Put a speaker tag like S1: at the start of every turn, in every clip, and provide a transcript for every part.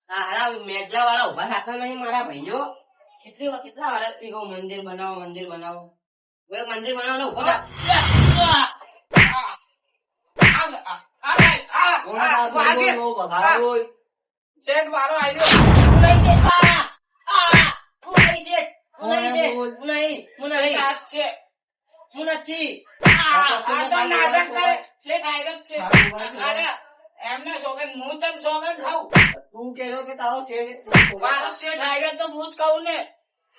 S1: હારા મેઘલા વાળા ઉભા થતા નહીં મારા ભાઈઓ. કેટલા વર્ષથી કહું મંદિર બનાવો હવે મંદિર બનાવવાનો ઉભો થા.
S2: શેઠ મારો આવ્યો.
S1: હું નથી.
S2: નાટક કરે શેઠ આવ્યો છે. એમને સોગન હું તમ સોગન ખાઉં.
S1: તું કેરો કે તારો શેઠ
S2: મારો શેઠ આવ્યો તો હું જ કહું ને.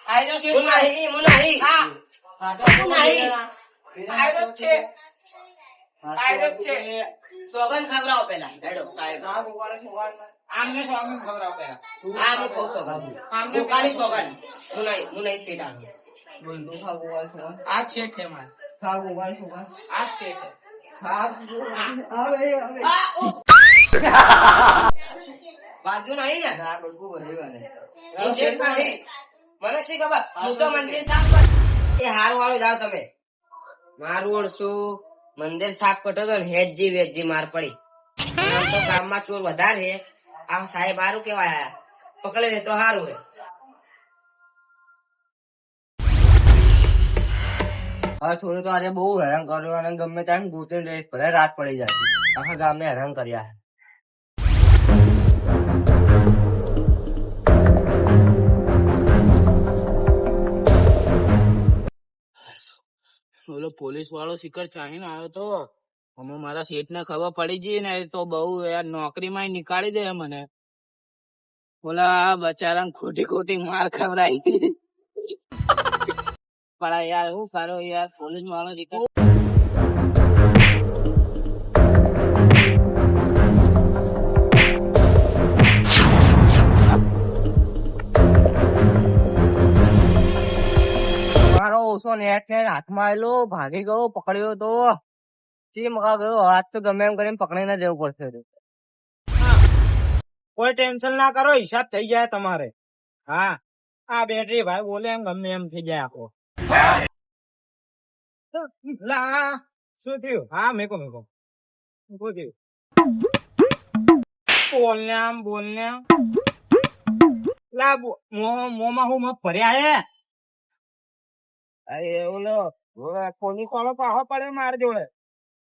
S2: આવ્યો શેઠ
S1: હું નહીં.
S2: હા
S1: હું નહીં.
S2: આવ્યો છે. આવ્યો છે.
S1: સોગન ખવડાવો પેલા હેડો સાહેબ.
S2: આમને સોગન ખવડાવ પેલા.
S1: હા હું કહું સોગન.
S2: આમને
S1: કાલી સોગન. હું નહીં શેઠ આનો. બોલ તું ખાવ ગોવાલ સોગન.
S2: આ શેઠ છે મારે.
S1: ખાવ ગોવાલ સોગન.
S2: આ શેઠ છે.
S1: બાજુ નહીં ને હું શેઠ નહીં. મને શી ખબર. હું તો મંદિર સાફ કર. એ હારું હારું જાઓ તમે. મારું ઓળશું મંદિર સાફ કરતો હતો ને હેજી વેજી માર પડી. આમ તો ગામમાં ચોર વધારે છે. આ સાહેબ હારું કેવાય પકડે ને તો હારું હે. હા થોડું તો આજે બહુ હેરાન કર્યું અને ગમે ત્યાં ગોતી ભલે રાત પડી જાય. આખા ગામને હેરાન કર્યા.
S2: બોલો પોલીસ વાળો શિખર ચાહીને આવ્યો તો અમે મારા શેઠ ને ખબર પડી ગઈ ને તો બહુ યાર નોકરી માં નીકાળી દે મને. બોલા બચારા ખોટી માર ખવડાવી પણ યાર શું કરો યાર પોલીસ વાળો શિખર.
S1: મારો ઓછો નેટ હાથમાં આવેલો ભાગી ગયો પકડ્યો તો ચી મગા ગયો. હાથ તો ગમે એમ કરીને પકડીને જવું પડશે.
S3: કોઈ ટેન્શન ના કરો, હિસાબ થઈ જાય તમારે. હા આ બેટરી ભાઈ બોલે એમ ગમે એમ થઈ જાય આખો. લા શું થયું? હા મેકો શું થયું? બોલને લા મોમાં હું ફર્યા હે ઓલો પોલીસ વાળો પાહો પડે મારે જોડે.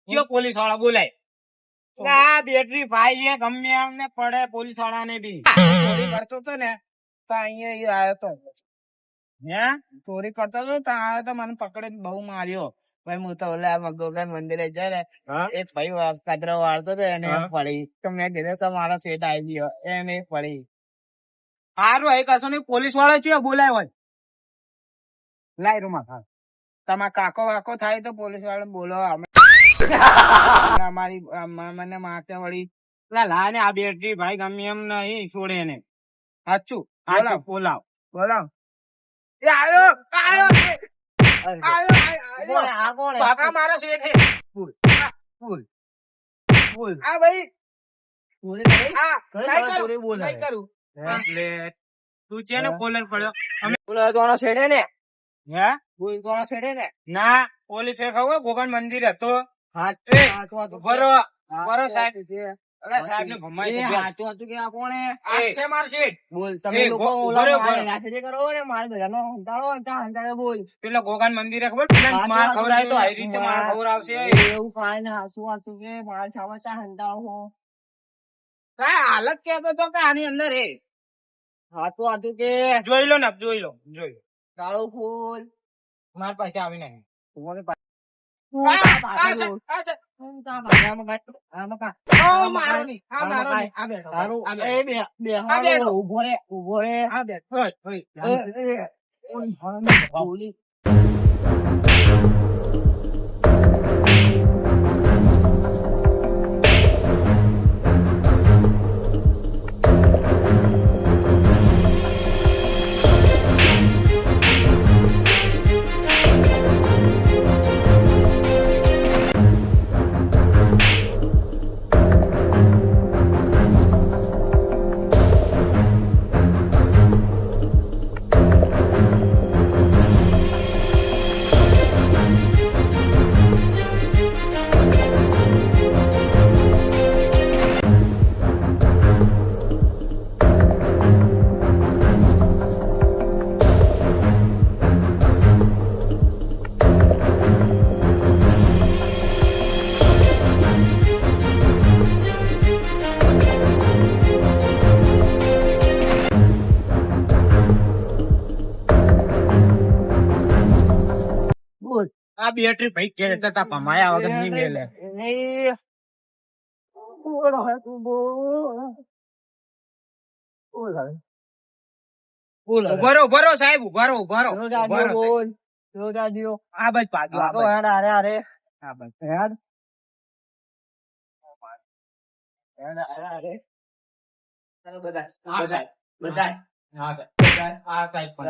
S3: કયો પોલીસ વાળા બોલાય? આ બેટરી ભાઈ એ ગમે એમને પડે પોલીસ વાળા ને બી. ચોરી કરતો હતો ને તો અહીંયા આવ્યો તો. હે ચોરી કરતો હતો તો આવ્યો તો મને પકડીને બહુ માર્યો. ભાઈ હું તો ઓલા ભગવાન મંદિરે જાય ને એ ભાઈ કચરો વાળતો હતો એને પડી તો મેં કીધું તો મારો સેટ આવી ગયો એને પડી. સારું એ કશો નઈ. પોલીસ વાળો છે બોલાય હોય લાઈ રૂમા. હા તમારા કાકો વાકો થાય તો પોલીસ વાળા બોલો. અમારી મને માકે વળી લા ને આ બેટરી ભાઈ ગમે એમ નહીં છોડે ને. સાચું બોલાવ એ આવ્યો બાપા મારો શેઠ હે. બોલ આ ભાઈ કરું તું છે ને કોલર પડ્યો અમે બોલવાનો છેડે ને. હે બોલવાનો છેડે ને ના પોલીસ ખબર ગોગન મંદિર હતો. સાહેબ ને ભમાઈ છે માર શેઠ. બોલ તમે બોલ પેલા ગોગન મંદિરે ખબર પેલા માર ખવડાય તો આવી રીતે માર ખવડાવશે એવું કાય ને હાસુ કે માર સામા હંતાળો કઈ હાલત કેતો તો કે આની અંદર હે. હાથું કે જોઈ લો કાળો ફૂલ માર પાસે આવી નહીં. ઉભો રે બેટરી ભાઈ કે તા ભમાયા વગર નહીં મેલે. ઉભો રહો સાહેબ, ઉભા રહો. આ બસ ભાગ્યો, આ બસ. આ બસ.
S1: બધા
S3: આ સાઈડ પણ.